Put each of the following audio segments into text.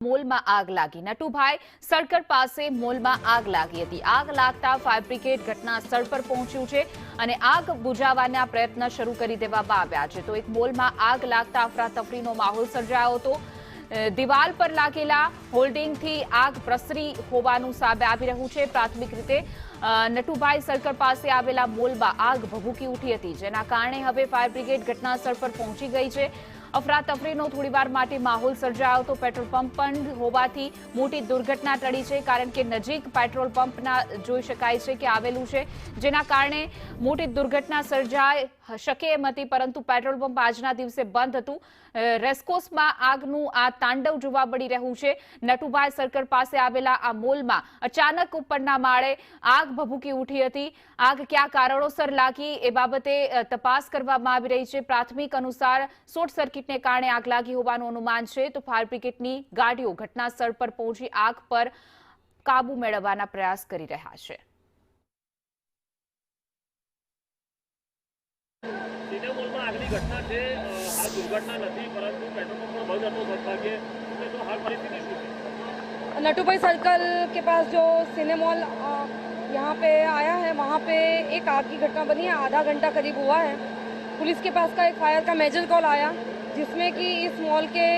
મોલમાં આગ લાગી। નટુભાઈ સર્કલ પાસે મોલમાં આગ લાગી હતી। આગ લાગતા ફાયર બ્રિગેડ ઘટના સ્થળ પર પહોંચ્યું છે અને આગ બુઝાવવાના પ્રયત્ન શરૂ કરી દેવામાં આવ્યા છે। તો એક મોલમાં આગ લાગતા અફરાતફરીનો માહોલ સર્જાયો હતો। દિવાલ પર લાગેલા હોલ્ડિંગથી આગ પ્રસરી હોવાનું સામે આવી રહ્યું છે। પ્રાથમિક રીતે નટુભાઈ સર્કલ પાસે આવેલા મોલમાં આગ ભભૂકી ઉઠી હતી, જેના કારણે હવે ફાયર બ્રિગેડ ઘટનાસ્થળ પર પહોંચી ગઈ છે। અફરાતફરીનો થોડીવાર માટે માહોલ સર્જાયો હતો। પેટ્રોલ પંપ પણ હોવાથી મોટી દુર્ઘટના ટળી છે, કારણ કે નજીક પેટ્રોલ પંપના જોઈ શકાય છે કે આવેલું છે, જેના કારણે મોટી દુર્ઘટના સર્જાઈ શકે એમ હતી, પરંતુ પેટ્રોલ પંપ આજના દિવસે બંધ હતું। રેસકોસમાં આગનું આ તાંડવ જોવા મળી રહ્યું છે। નટુભાઈ સર્કલ પાસે આવેલા આ મોલમાં અચાનક ઉપરના માળે આગ ભભૂકી ઉઠી હતી। આગ કયા કારણોસર લાગી એ બાબતે તપાસ કરવામાં આવી રહી છે। પ્રાથમિક અનુસાર શોર્ટ સર્કિટને કારણે આગ લાગી હોવાનું અનુમાન છે। તો ફાયર બ્રિગેડની ગાડીઓ ઘટના સ્થળ પર પહોંચી આગ પર કાબુ મેળવવાના પ્રયાસ કરી રહ્યા છે। આગની ઘટના છે, આ દુર્ઘટના નથી, પરંતુ પેટ્રોલ पंप બંધ હતો સદભાગ્યે। तो हाल परिस्थिति શું है? नटूभाई सर्कल के पास जो सिनेमॉल यहाँ पे आया है, वहाँ पे एक आग की घटना बनी है। आधा घंटा करीब हुआ है। पुलिस के पास का एक फायर का मेजर कॉल आया, जिसमें कि इस मॉल के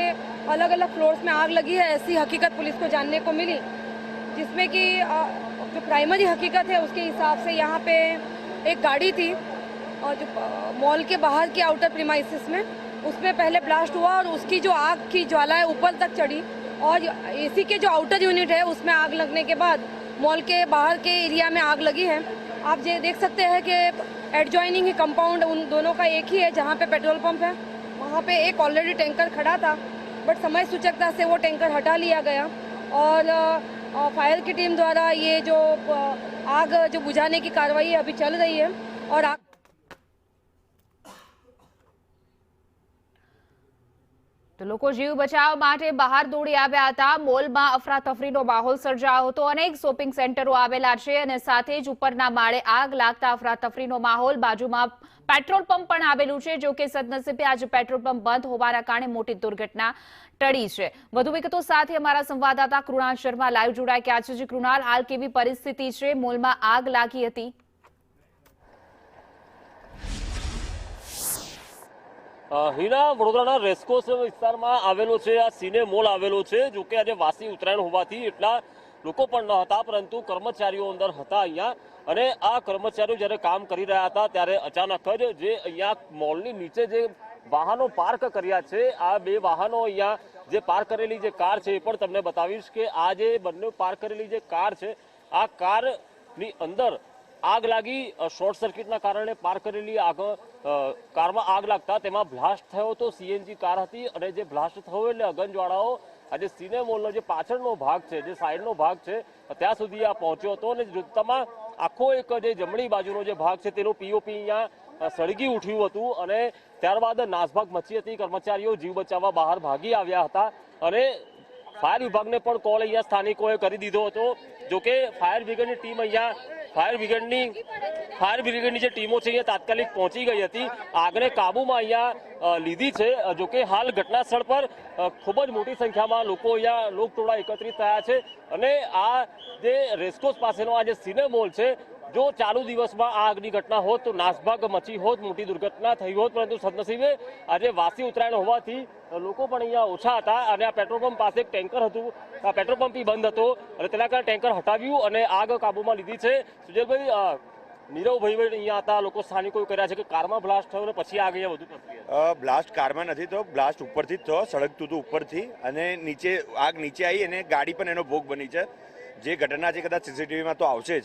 अलग अलग फ्लोर्स में आग लगी है, ऐसी हकीकत पुलिस को जानने को मिली। जिसमें कि जो प्राइमरी हकीकत है उसके हिसाब से यहाँ पे एक गाड़ी थी और जो मॉल के बाहर की आउटर प्रीमाइसिस में उसमें पहले ब्लास्ट हुआ और उसकी जो आग की ज्वालाएं ऊपर तक चढ़ी और एसी के जो आउटर यूनिट है उसमें आग लगने के बाद मॉल के बाहर के एरिया में आग लगी है। आप ये देख सकते हैं कि एडजॉइनिंग ही कंपाउंड उन दोनों का एक ही है। जहाँ पे पेट्रोल पंप है वहाँ पे एक ऑलरेडी टैंकर खड़ा था, बट समय सूचकता से वो टैंकर हटा लिया गया और फायर की टीम द्वारा ये जो आग जो बुझाने की कार्रवाई अभी चल रही है। और आग તો લોકો જીવ બચાવ માટે બહાર દોડી આવ્યા હતા। મોલમાં અફરાતફરીનો માહોલ સર્જાયો હતો। અનેક શોપિંગ સેન્ટરો આવેલા છે અને સાથે જ ઉપરના માળે આગ લાગતા અફરાતફરીનો માહોલ। બાજુમાં પેટ્રોલ પંપ પણ આવેલું છે, જો કે સદનસીબે આજે પેટ્રોલ પંપ બંધ હોવાના કારણે મોટી દુર્ઘટના ટળી છે। વધુ વિગતો સાથે અમારા સંવાદદાતા કૃણાલ શર્મા લાઈવ જોડાઈ ગયા છે। કૃણાલ, હાલ કેવી પરિસ્થિતિ છે? મોલમાં આગ લાગી હતી। હીરા, વડોદરાના રેસકોસ વિસ્તારમાં આવેલો છે આ સિને મોલ આવેલો છે। જો કે આજે વાસી ઉત્તરાયણ હોવાથી એટલા લોકો પણ ન હતા, પરંતુ કર્મચારીઓ અંદર હતા અહીંયા, અને આ કર્મચારીઓ જ્યારે કામ કરી રહ્યા હતા ત્યારે અચાનક જ જે અહીંયા મોલની નીચે જે વાહનો પાર્ક કર્યા છે, આ બે વાહનો અહીંયા જે પાર્ક કરેલી જે કાર છે એ પણ તમને બતાવીશ કે આ જે બંને પાર્ક કરેલી જે કાર છે, આ કારની અંદર આગ લાગી। શોર્ટ સર્કિટના કારણે પાર્ક કરેલી કારમાં આગ લાગતા તેમાં બ્લાસ્ટ થયો હતો। સીએનજી કાર હતી અને જે બ્લાસ્ટ થયો એટલે અગનજ્વાળાઓ આજે સિને મોલનો જે પાછળનો ભાગ છે, જે સાઈડનો ભાગ છે, ત્યાં સુધી આ પહોંચ્યો હતો અને જોતામાં આખો એક જે જમણી બાજુનો જે ભાગ છે તેનું પીઓપી અહીંયા સળગી ઉઠ્યું હતું અને ત્યારબાદ નાસભાગ મચી હતી। કર્મચારીઓ જીવ બચાવવા બહાર ભાગી આવ્યા હતા અને ફાયર વિભાગને પણ કોલ અહીંયા સ્થાનિકોએ કરી દીધો હતો। જોકે ફાયર બ્રિગેડની ટીમ અહીંયા ફાયર બ્રિગેડની જે ટીમો છે અહીંયા તાત્કાલિક પહોંચી ગઈ હતી, આગને કાબૂમાં અહીંયા લીધી છે। જોકે હાલ ઘટના સ્થળ પર ખૂબ જ મોટી સંખ્યામાં લોકો અહીંયા લોકટોળા એકત્રિત થયા છે અને આ જે રેસકોસ પાસેનો આ જે સિને મોલ છે, જો ચાલુ દિવસમાં આ આગની ઘટના હોત તો નાસભાગ મચી હોત, મોટી દુર્ઘટના થઈ હોત, પરંતુ સદનસીબે આજે વાસી ઉત્તરાયણ હોવાથી લોકો પણ અહીંયા ઓછા હતા અને આ પેટ્રોલ પંપ પાસે એક ટેન્કર હતું, આ પેટ્રોલ પંપ બંધ હતો અને તેના કારણે ટેન્કર હટાવ્યું અને આગ કાબૂમાં લીધી છે। સુજલભાઈ, નીરવભાઈ અહીંયા હતા, લોકો સ્થાનિકોએ કર્યા છે કે કારમાં બ્લાસ્ટ થયો અને પછી આગ અહીંયા વધુ પ્રસરી? બ્લાસ્ટ કારમાં નથી થયો, બ્લાસ્ટ ઉપરથી જ થયો, સળગતું હતું ઉપરથી અને નીચે આગ નીચે આવી અને ગાડી પણ એનો ભોગ બની છે। જે ઘટના છે કદાચ સીસીટીવીમાં તો આવશે જ,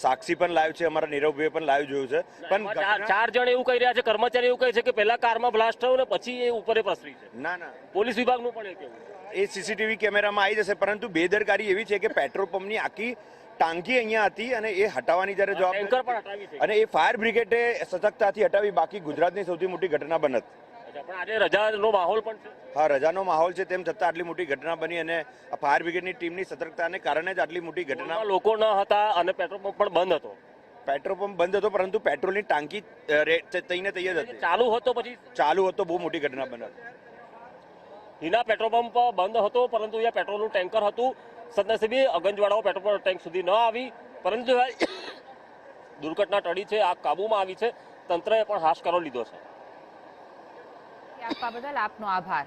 સાક્ષી પણ લાઈવ છે, અમારા નીરવભાઈએ પણ લાઈવ જોયું છે। પણ 4 જણ એવું કહી રહ્યા છે, કર્મચારી એવું કહે છે કે પહેલા કારમાં બ્લાસ્ટ થયો ને પછી એ ઉપરે પ્રસરી છે। ના, પોલીસ વિભાગનું પણ એ કહેવું, એ સીસીટીવી કેમેરામાં આવી જશે, પરંતુ બેદરકારી એવી છે કે પેટ્રોલ પંપની આખી ટાંકી અહીંયા હતી અને એ હટાવવાની જ્યારે જવાબદારી અને એ ફાયર બ્રિગેડે સતર્કતાથી હટાવી, બાકી ગુજરાતની સૌથી મોટી ઘટના બનત। પણ આજે રજાનો માહોલ પણ છે? હા, રજાનો માહોલ છે, તેમ છતાં આટલી મોટી ઘટના બની અને ફાયર બ્રિગેડની ટીમની સતર્કતાને કારણે જ આટલી મોટી ઘટના। લોકો ન હતા અને પેટ્રોલ પંપ પણ બંધ હતો? પેટ્રોલ પંપ બંધ હતો, પરંતુ પેટ્રોલની ટાંકી તઈને તૈયાર હતી। ચાલુ હતો પછી? ચાલુ હતો, બહુ મોટી ઘટના બનત। હિના પેટ્રોલ પંપ બંધ હતો, પરંતુ અહીંયા પેટ્રોલનું ટેન્કર હતું. સદનસીબે અગંજવાળાઓ પેટ્રોલ ટેન્ક સુધી ન આવી, પરંતુ દુર્ઘટના ટળી છે, આગ કાબુમાં આવી છે. તંત્રએ પણ હાશકારો લીધો છે. આપવા બદલ આપનો આભાર.